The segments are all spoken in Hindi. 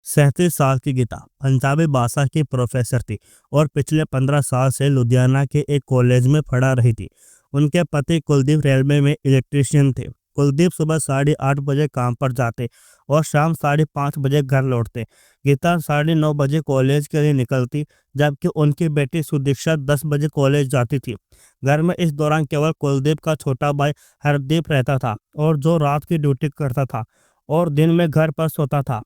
37 साल की गीता पंजाबी भाषा की प्रोफेसर थी और पिछले 15 साल से लुधियाना के एक कॉलेज में पढ़ा रही थी। उनके पति कुलदीप रेलवे में इलेक्ट्रीशियन थे। कुलदीप सुबह 8:30 बजे काम पर जाते और शाम 5:30 बजे घर लौटते। गीता 9:30 बजे कॉलेज के लिए निकलती, जबकि उनकी बेटी सुदीक्षा 10 बजे कॉलेज जाती थी। घर में इस दौरान केवल कुलदीप का छोटा भाई हरदीप रहता था और जो रात की ड्यूटी करता था और दिन में घर पर सोता था।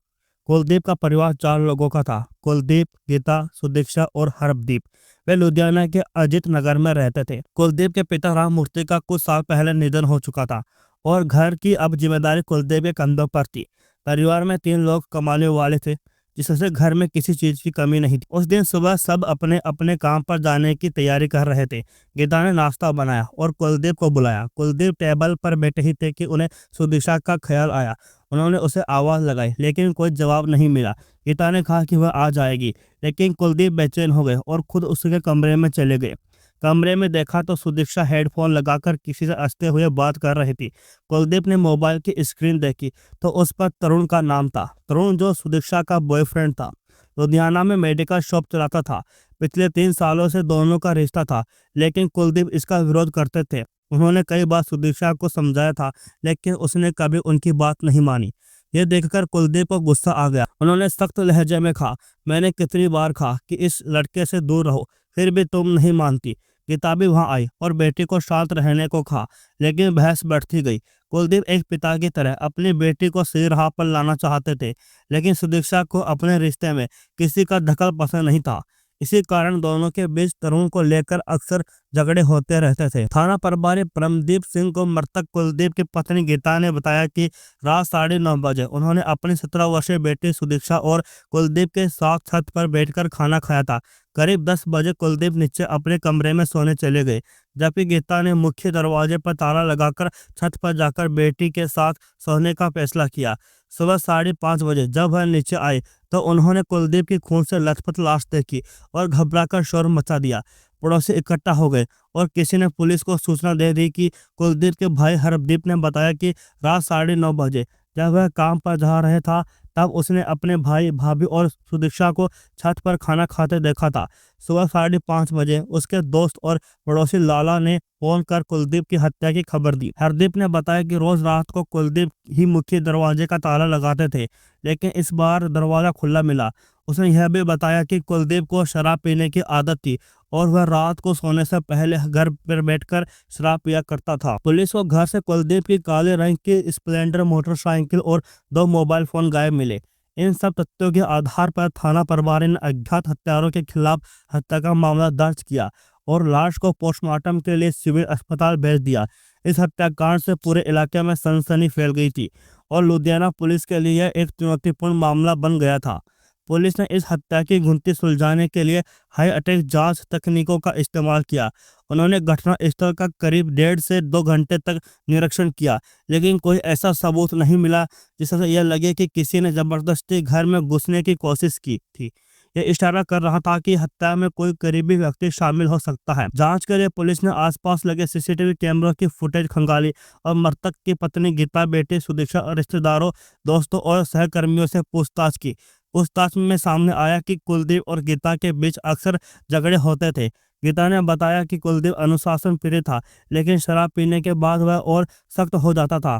कुलदीप का परिवार 4 लोगों का था। कुलदीप, गीता, सुदीक्षा और हरदीप। वे लुधियाना के अजित नगर में रहते थे। कुलदीप के पिता राम मूर्ति का कुछ साल पहले निधन हो चुका था और घर की अब जिम्मेदारी कुलदीप के कंधों पर थी। परिवार में 3 लोग कमाने वाले थे, जिससे घर में किसी चीज की कमी नहीं थी। उस दिन सुबह सब अपने अपने काम पर जाने की तैयारी कर रहे थे। गीता ने नाश्ता बनाया और कुलदीप को बुलाया। कुलदीप टेबल पर बैठे ही थे कि उन्हें सुदिशा का ख्याल आया। उन्होंने उसे आवाज लगाई, लेकिन कोई जवाब नहीं मिला। गीता ने कहा कि वह आ जाएगी, लेकिन कुलदीप बेचैन हो गए और खुद उसके कमरे में चले गए। कमरे में देखा तो सुदीक्षा हेडफोन लगाकर किसी से हंसते हुए बात कर रही थी। कुलदीप ने मोबाइल की स्क्रीन देखी तो उस पर तरुण का नाम था। तरुण जो सुदीक्षा का बॉयफ्रेंड था, लुधियाना में मेडिकल शॉप चलाता था। पिछले 3 सालों से दोनों का रिश्ता था, लेकिन कुलदीप इसका विरोध करते थे। उन्होंने कई बार सुदीक्षा को समझाया था, लेकिन उसने कभी उनकी बात नहीं मानी। यह देखकर कुलदीप को गुस्सा आ गया। उन्होंने सख्त लहजे में कहा, मैंने कितनी बार कहा कि इस लड़के से दूर रहो, फिर भी तुम नहीं मानती। गीता भी वहां आई और बेटी को शांत रहने को कहा, लेकिन बहस बढ़ती गई। कुलदीप एक पिता की तरह अपनी बेटी को सही राह पर लाना चाहते थे, लेकिन सुदीक्षा को अपने रिश्ते में किसी का दखल पसंद नहीं था। इसी कारण दोनों के बीच तरुण को लेकर अक्सर झगड़े होते रहते थे। थाना प्रभारी परमदीप सिंह को मृतक कुलदीप की पत्नी गीता ने बताया कि रात 9:30 बजे उन्होंने अपनी 17 वर्षीय बेटी सुदीक्षा और कुलदीप के साथ छत पर बैठकर खाना खाया था। करीब 10 बजे कुलदीप नीचे अपने कमरे में सोने चले गए, जबकि गीता ने मुख्य दरवाजे पर ताला लगाकर छत पर जाकर बेटी के साथ सोने का फैसला किया। सुबह 5:30 बजे जब वह नीचे आए तो उन्होंने कुलदीप की खून से लथपथ लाश देखी और घबराकर शोर मचा दिया। पड़ोसी इकट्ठा हो गए और किसी ने पुलिस को सूचना दे दी कि कुलदीप के भाई हरदीप ने बताया कि रात 9:30 बजे जब वह काम पर जा रहे था, तब उसने अपने भाई, भाभी और सुदीक्षा को छत पर खाना खाते देखा था। सुबह 5:30 बजे उसके दोस्त और पड़ोसी लाला ने फोन कर कुलदीप की हत्या की खबर दी। हरदीप ने बताया कि रोज रात को कुलदीप ही मुख्य दरवाजे का ताला लगाते थे, लेकिन इस बार दरवाजा खुला मिला। उसने यह भी बताया कि कुलदीप को शराब पीने की आदत थी और वह रात को सोने से पहले घर पर बैठकर शराब पिया करता था। पुलिस को घर से कुलदीप की काले रंग की स्प्लेंडर मोटरसाइकिल और 2 मोबाइल फोन गायब मिले। इन सब तथ्यों के आधार पर थाना प्रभारी ने अज्ञात हत्यारों के खिलाफ हत्या का मामला दर्ज किया और लाश को पोस्टमार्टम के लिए सिविल अस्पताल भेज दिया। इस हत्याकांड से पूरे इलाके में सनसनी फैल गई थी और लुधियाना पुलिस के लिए यह एक चुनौतीपूर्ण मामला बन गया था। पुलिस ने इस हत्या की गुत्थी सुलझाने के लिए हाई अटैक जांच तकनीकों का इस्तेमाल किया। उन्होंने घटना स्थल का करीब 1.5 से 2 घंटे तक निरीक्षण किया, लेकिन कोई ऐसा सबूत नहीं मिला जिससे यह लगे कि किसी ने जबरदस्ती घर में घुसने की कोशिश की थी। यह इशारा कर रहा था कि हत्या में कोई करीबी व्यक्ति शामिल हो सकता है। जांच के लिए पुलिस ने आसपास लगे सीसीटीवी कैमरों की फुटेज खंगाली और मृतक की पत्नी गीता, बेटी सुदीक्षा और रिश्तेदारों, दोस्तों और सहकर्मियों से पूछताछ की। पूछताछ में सामने आया कि कुलदीप और गीता के बीच अक्सर झगड़े होते थे। गीता ने बताया कि कुलदीप अनुशासन प्रिय था, लेकिन शराब पीने के बाद वह और सख्त हो जाता था,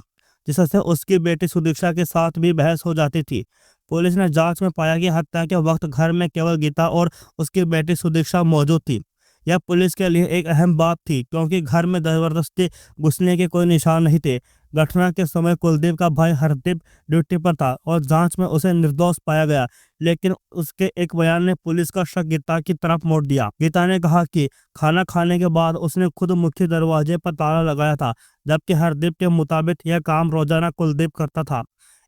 जिससे उसकी बेटी सुदीक्षा के साथ भी बहस हो जाती थी। पुलिस ने जांच में पाया कि हत्या के वक्त घर में केवल गीता और उसकी बेटी सुदीक्षा मौजूद थी। यह पुलिस के लिए एक अहम बात थी, क्योंकि घर में जबरदस्ती घुसने के कोई निशान नहीं थे। घटना के समय कुलदीप का भाई हरदीप ड्यूटी पर था और जांच में उसे निर्दोष पाया गया, लेकिन उसके एक बयान ने पुलिस का शक गीता की तरफ मोड़ दिया। गीता ने कहा कि खाना खाने के बाद उसने खुद मुख्य दरवाजे पर ताला लगाया था, जबकि हरदीप के मुताबिक यह काम रोजाना कुलदीप करता था।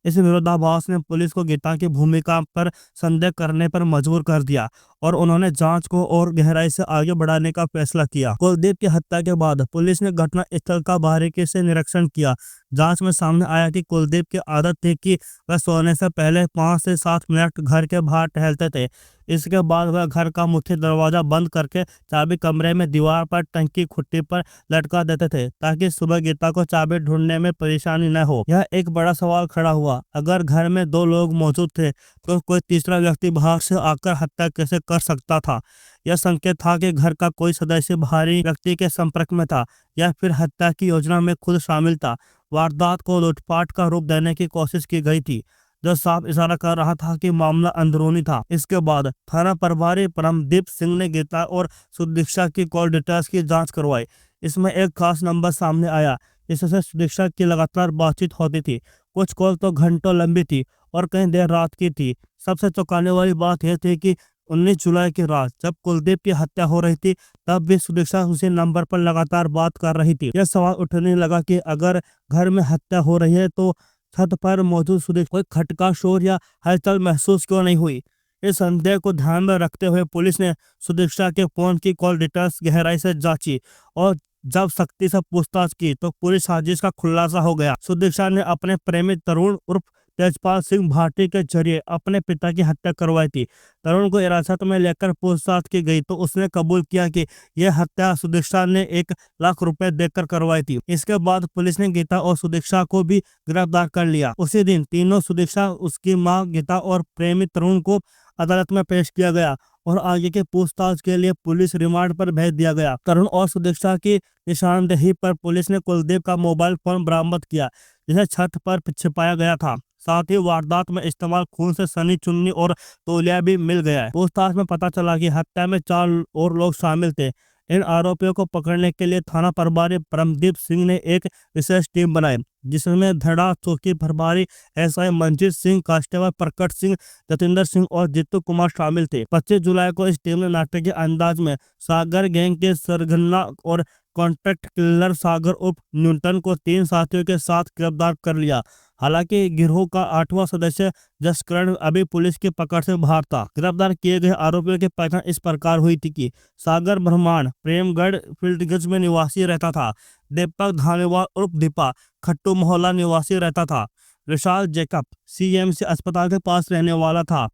इस विरोधाभास ने पुलिस को गीता की भूमिका पर संदेह करने पर मजबूर कर दिया और उन्होंने जांच को और गहराई से आगे बढ़ाने का फैसला किया। कुलदीप की हत्या के बाद पुलिस ने घटना स्थल का बारीकी से निरीक्षण किया। जांच में सामने आया कि कुलदीप की आदत थी कि वह सोने से पहले 5 से 7 मिनट घर के बाहर टहलते थे। इसके बाद वह घर का मुख्य दरवाजा बंद करके चाबी कमरे में दीवार पर टंकी खुट्टी पर लटका देते थे ताकि सुबह गीता को चाबी ढूंढने में परेशानी न हो। यह एक बड़ा सवाल खड़ा हुआ, अगर घर में 2 लोग मौजूद थे तो कोई तीसरा व्यक्ति बाहर से आकर हत्या कैसे कर सकता था। यह संकेत था कि घर का कोई सदस्य बाहरी व्यक्ति के संपर्क में था या फिर हत्या की योजना में खुद शामिल था। वारदात को लूटपाट का रूप देने की कोशिश की गई थी, जो साफ इशारा कर रहा था कि मामला अंदरूनी था। इसके बाद थाना प्रभारी परमदीप सिंह ने गीता और सुदीक्षा की कॉल डिटेल्स की जांच करवाई। इसमें एक खास नंबर सामने आया जिससे सुदीक्षा की लगातार बातचीत होती थी। कुछ कॉल तो घंटों लंबी थी और कहीं देर रात की थी। सबसे चौंकाने वाली बात यह थी कि 19 जुलाई की रात जब कुलदीप की हत्या हो रही थी तब भी सुदीक्षा उसी नंबर पर लगातार बात कर रही थी। यह सवाल उठने लगा कि अगर घर में हत्या हो रही है तो छत पर मौजूद सुदीक्षा कोई खटका, शोर या हलचल महसूस क्यों नहीं हुई। इस संदेह को ध्यान में रखते हुए पुलिस ने सुदीक्षा के फोन की कॉल डिटेल्स गहराई से जांची और जब सख्ती से पूछताछ की तो पूरी साजिश का खुलासा हो गया। सुदीक्षा ने अपने प्रेमी तरुण उर्फ तेजपाल सिंह भाटी के जरिए अपने पिता की हत्या करवाई थी। तरुण को हिरासत में लेकर पूछताछ की गई तो उसने कबूल किया कि यह हत्या सुदीक्षा ने 1 लाख रुपए देकर करवाई थी। इसके बाद पुलिस ने गीता और सुदीक्षा को भी गिरफ्तार कर लिया। उसी दिन तीनों, सुदीक्षा, उसकी मां गीता और प्रेमी तरुण को अदालत में पेश किया गया और आगे के पूछताछ के लिए पुलिस रिमांड पर भेज दिया गया। तरुण और सुदीक्षा की निशानदेही पर पुलिस ने कुलदीप का मोबाइल फोन बरामद किया जिसे छत पर छिपाया गया था। साथ ही वारदात में इस्तेमाल खून से सनी चुन्नी और तौलिया भी मिल गया है। पूछताछ में पता चला कि हत्या में 4 और लोग शामिल थे। इन आरोपियों को पकड़ने के लिए थाना प्रभारी परमदीप सिंह ने एक विशेष टीम बनाई जिसमें धड़ा चौकी प्रभारी एसआई मंजीत सिंह, कांस्टेबल प्रकट सिंह, जतिंदर सिंह और जीतू कुमार शामिल थे। 25 जुलाई को इस टीम ने नाटकीय अंदाज में सागर गैंग के सरगना और कॉन्ट्रैक्ट किलर सागर उर्फ न्यूटन को 3 साथियों के साथ गिरफ्तार कर लिया। हालांकि गिरोह का 8वां सदस्य जसकरण अभी पुलिस की पकड़ से बाहर था। गिरफ्तार किए गए आरोपियों की पहचान इस प्रकार हुई थी कि सागर ब्रह्मांड प्रेमगढ़ फील्डगंज में निवासी रहता था। दीपक धानेवाल उर्फ दीपा खट्टू मोहल्ला निवासी रहता था। विशाल जैकब सीएमसी अस्पताल के पास रहने वाला था।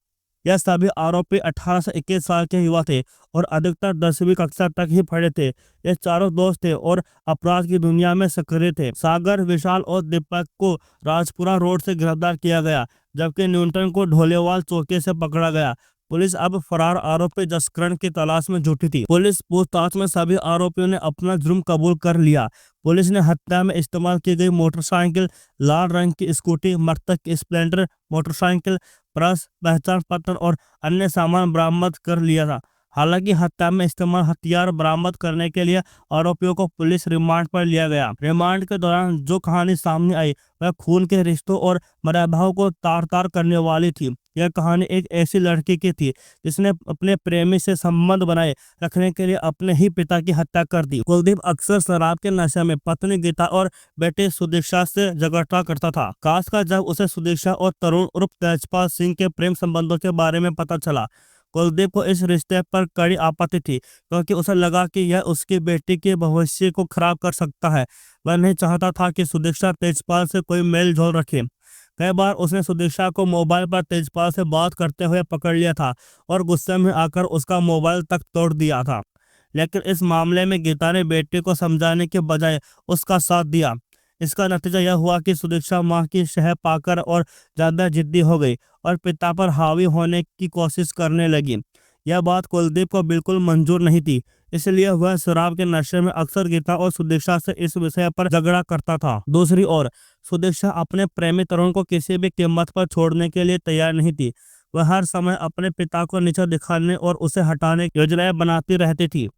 यह सभी आरोपी 18 से 21 साल के युवा थे और अधिकतर 10वीं कक्षा तक ही पढ़े थे। ये चारों दोस्त थे और अपराध की दुनिया में सक्रिय थे। सागर, विशाल और दीपक को राजपुरा रोड से गिरफ्तार किया गया जबकि न्यूटन को ढोलेवाल चौकी से पकड़ा गया। पुलिस अब फरार आरोपी जसकरण की तलाश में जुटी थी। पुलिस पूछताछ में सभी आरोपियों ने अपना जुर्म कबूल कर लिया। पुलिस ने हत्या में इस्तेमाल की गई मोटरसाइकिल, लाल रंग की स्कूटी, मृतक की स्प्लेंडर मोटरसाइकिल, पर्स, पहचान पत्र और अन्य सामान बरामद कर लिया था। हालांकि हत्या में इस्तेमाल हथियार बरामद करने के लिए आरोपियों को पुलिस रिमांड पर लिया गया। रिमांड के दौरान जो कहानी सामने आई वह खून के रिश्तों और मराभाव को तार तार करने वाली थी। यह कहानी एक ऐसी लड़की की थी जिसने अपने प्रेमी से संबंध बनाए रखने के लिए अपने ही पिता की हत्या कर दी। कुलदीप अक्सर शराब के नशे में पत्नी गीता और बेटे सुदीक्षा से झगड़ा करता था। खासकर जब उसे सुदीक्षा और तरुण उर्फ तेजपाल सिंह के प्रेम संबंधों के बारे में पता चला। कुलदीप को इस रिश्ते पर कड़ी आपत्ति थी क्योंकि उसे लगा कि यह उसकी बेटी के भविष्य को खराब कर सकता है। वह नहीं चाहता था कि सुदीक्षा तेजपाल से कोई मेल जोल रखे। कई बार उसने सुदीक्षा को मोबाइल पर तेजपाल से बात करते हुए पकड़ लिया था और गुस्से में आकर उसका मोबाइल तक तोड़ दिया था। लेकिन इस मामले में गीता ने बेटी को समझाने के बजाय उसका साथ दिया। इसका नतीजा यह हुआ कि सुदीक्षा मां की शह पाकर और ज्यादा जिद्दी हो गई और पिता पर हावी होने की कोशिश करने लगी। यह बात कुलदीप को बिल्कुल मंजूर नहीं थी, इसलिए वह शराब के नशे में अक्सर गीता और सुदीक्षा से इस विषय पर झगड़ा करता था। दूसरी ओर सुदीक्षा अपने प्रेमी तरुण को किसी भी कीमत पर छोड़ने के लिए तैयार नहीं थी। वह हर समय अपने पिता को नीचा दिखाने और उसे हटाने की योजनाएं बनाती रहती थी।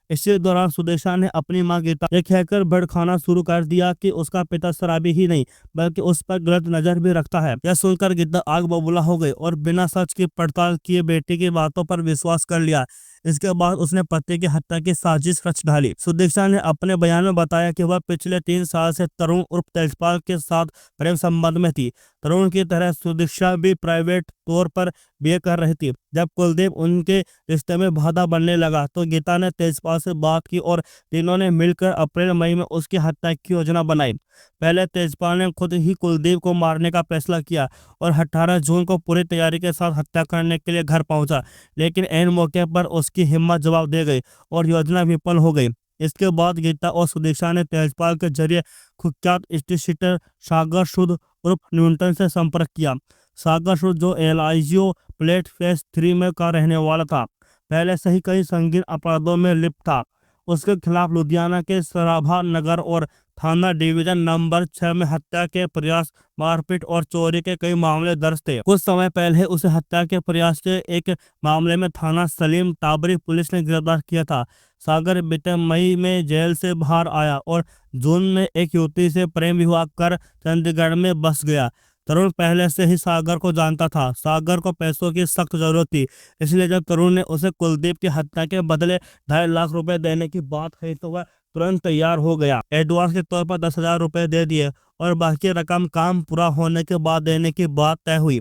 इसी दौरान सुदीक्षा ने अपनी मां गीता ये कहकर भड़काना शुरू कर दिया कि उसका पिता शराबी ही नहीं बल्कि उस पर गलत नजर भी रखता है। यह सुनकर गीता आग बबूला हो गई और बिना सच की पड़ताल किए बेटी की बातों पर विश्वास कर लिया। इसके बाद उसने पति की हत्या की साजिश रच डाली। सुदीक्षा ने अपने बयान में बताया कि वह पिछले 3 साल से तरुण उर्फ तेजपाल के साथ प्रेम संबंध में थी। तरुण की तरह सुदीक्षा भी प्राइवेट तौर पर बीए कर रही थी। जब कुलदीप उनके रिश्ते में बाधा बनने लगा तो गीता ने तेजपाल से बात की और तीनों ने मिलकर अप्रैल मई में उसकी हत्या की योजना बनाई। पहले तेजपाल ने खुद ही कुलदीप को मारने का फैसला किया और 18 जून को पूरी तैयारी के साथ हत्या करने के लिए घर पहुंचा, लेकिन ऐन मौके पर उसकी हिम्मत जवाब दे गई और योजना विफल हो गई। इसके बाद गीता और सुदीक्षा ने तेजपाल के जरिए कुख्यात स्ट्रीट सागर सूद उर्फ न्यूटन से संपर्क किया। सागर सूद, जो एलआईजी प्लेट फेस 3 में का रहने वाला था, पहले से ही कई संगीन अपराधों में लिप्त था। उसके खिलाफ लुधियाना के सराभा नगर और थाना डिवीजन नंबर 6 में हत्या के प्रयास, मारपीट और चोरी के कई मामले दर्ज थे। कुछ समय पहले उसे हत्या के प्रयास के एक मामले में थाना सलीम ताबरी पुलिस ने गिरफ्तार किया था। सागर बीते मई में जेल से बाहर आया और जून में एक युवती से प्रेम विवाह कर चंडीगढ़ में बस गया। तरुण पहले से ही सागर को जानता था। सागर को पैसों की सख्त जरूरत थी, इसलिए जब तरुण ने उसे कुलदीप की हत्या के बदले 2.5 लाख रुपए देने की बात कही तो वह तुरंत तैयार हो गया। एडवांस के तौर पर 10,000 रुपए दे दिए और बाकी रकम काम पूरा होने के बाद देने की बात तय हुई।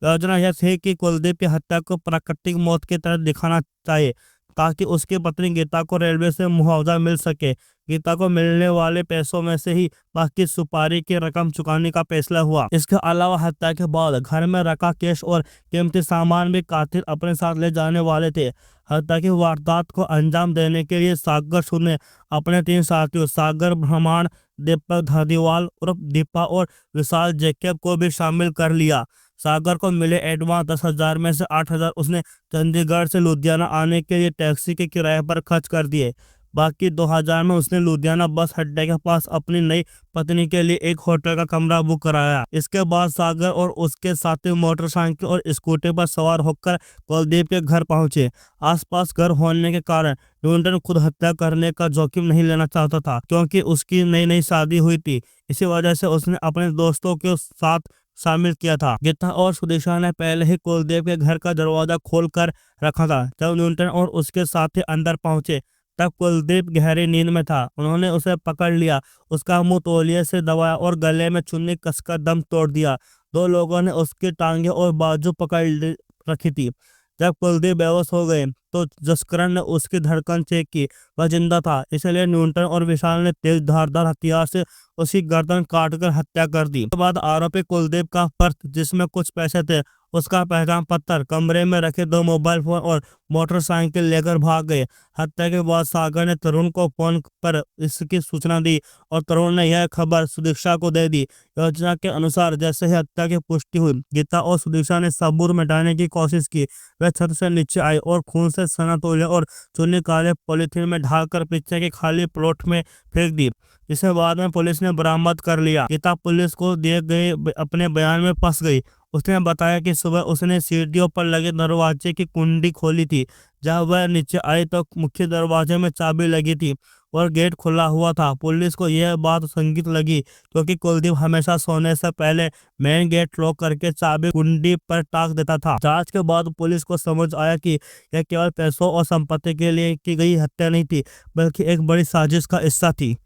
योजना यह थी कि कुलदीप की हत्या को प्राकृतिक मौत की तरह दिखाना चाहिए ताकि उसकी पत्नी गीता को रेलवे से मुआवजा मिल सके। गीता को मिलने वाले पैसों में से ही बाकी सुपारी की रकम चुकाने का फैसला हुआ। इसके अलावा हत्या के बाद घर में रखा कैश और कीमती सामान भी कातिल अपने साथ ले जाने वाले थे। हत्या की वारदात को अंजाम देने के लिए सागर सूद ने अपने 3 साथियों सागर ब्रह्मांड, दीपक धारीवाल उर्फ दीपा और विशाल जैकब को भी शामिल कर लिया। सागर को मिले एडवांस 10,000 में से 8,000 उसने चंडीगढ़ से लुधियाना आने के लिए टैक्सी के किराए पर खर्च कर दिए। बाकी 2,000 में उसने लुधियाना बस अड्डे के पास अपनी नई पत्नी के लिए एक होटल का कमरा बुक कराया। इसके बाद सागर और उसके साथी मोटरसाइकिल और स्कूटी पर सवार होकर कुलदीप के घर पहुंचे। आसपास घर होने के कारण न्यूटन खुद हत्या करने का जोखिम नहीं लेना चाहता था, क्योंकि उसकी नई नई शादी हुई थी। इसी वजह से उसने अपने दोस्तों के साथ शामिल किया था। गीता और सुदीक्षा ने पहले ही कुलदीप के घर का दरवाजा खोल कर रखा था। जब न्यूटन और उसके साथी अंदर पहुंचे तब कुलदीप गहरी नींद में था। उन्होंने उसे पकड़ लिया, उसका मुंह तौलिए से दबाया और गले में चुन्नी कसकर दम तोड़ दिया। 2 लोगों ने उसकी टांगे और बाजू पकड़ रखी थी। जब कुलदीप बेहोश हो गए तो जसकरण ने उसकी धड़कन चेक की, वह जिंदा था। इसलिए न्यूटन और विशाल ने तेज धारदार हथियार से उसकी गर्दन काटकर हत्या कर दी। उसके बाद आरोपी कुलदीप का पर्स, जिसमें कुछ पैसे थे, उसका पहचान पत्र, कमरे में रखे 2 मोबाइल फोन और मोटरसाइकिल लेकर भाग गए। हत्या के बाद सागर ने तरुण को फोन पर इसकी सूचना दी और तरुण ने यह खबर सुदीक्षा को दे दी। योजना के अनुसार जैसे ही हत्या की पुष्टि हुई, गीता और सुदीक्षा ने सबूत मिटाने की कोशिश की। वे छत से नीचे आई और खून से सना तोले और चुन्नी काले पॉलीथीन में ढालकर पीछे के खाली प्लॉट में फेंक दी, जिसे बाद में पुलिस ने बरामद कर लिया। गीता पुलिस को दिए गए अपने बयान में फंस गई। उसने बताया कि सुबह उसने सीढ़ियों पर लगे दरवाजे की कुंडी खोली थी। जब वह नीचे आई तो मुख्य दरवाजे में चाबी लगी थी और गेट खुला हुआ था। पुलिस को यह बात संगीत लगी, क्योंकि कुलदीप हमेशा सोने से पहले मेन गेट लॉक करके चाबी कुंडी पर टाक देता था। जांच के बाद पुलिस को समझ आया कि यह केवल पैसों और संपत्ति के लिए की गई हत्या नहीं थी, बल्कि एक बड़ी साजिश का हिस्सा थी।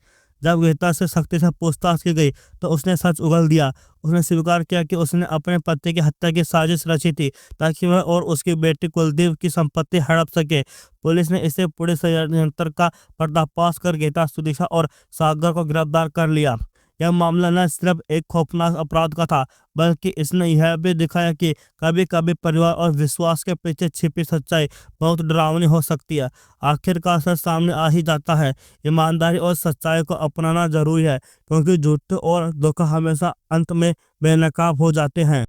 जब गीता से सख्ती से पूछताछ की गई तो उसने सच उगल दिया। उसने स्वीकार किया कि उसने अपने पति की हत्या की साजिश रची थी ताकि वह और उसकी बेटी कुलदीप की संपत्ति हड़प सके। पुलिस ने इसे पूरे षड्यंत्र का पर्दाफाश कर गीता, सुदीक्षा और सागर को गिरफ्तार कर लिया। यह मामला न सिर्फ एक खौफनाक अपराध का था, बल्कि इसने यह भी दिखाया कि कभी कभी परिवार और विश्वास के पीछे छिपी सच्चाई बहुत डरावनी हो सकती है। आखिरकार सच सामने आ ही जाता है। ईमानदारी और सच्चाई को अपनाना जरूरी है, क्योंकि झूठ और धोखा हमेशा अंत में बेनकाब हो जाते हैं।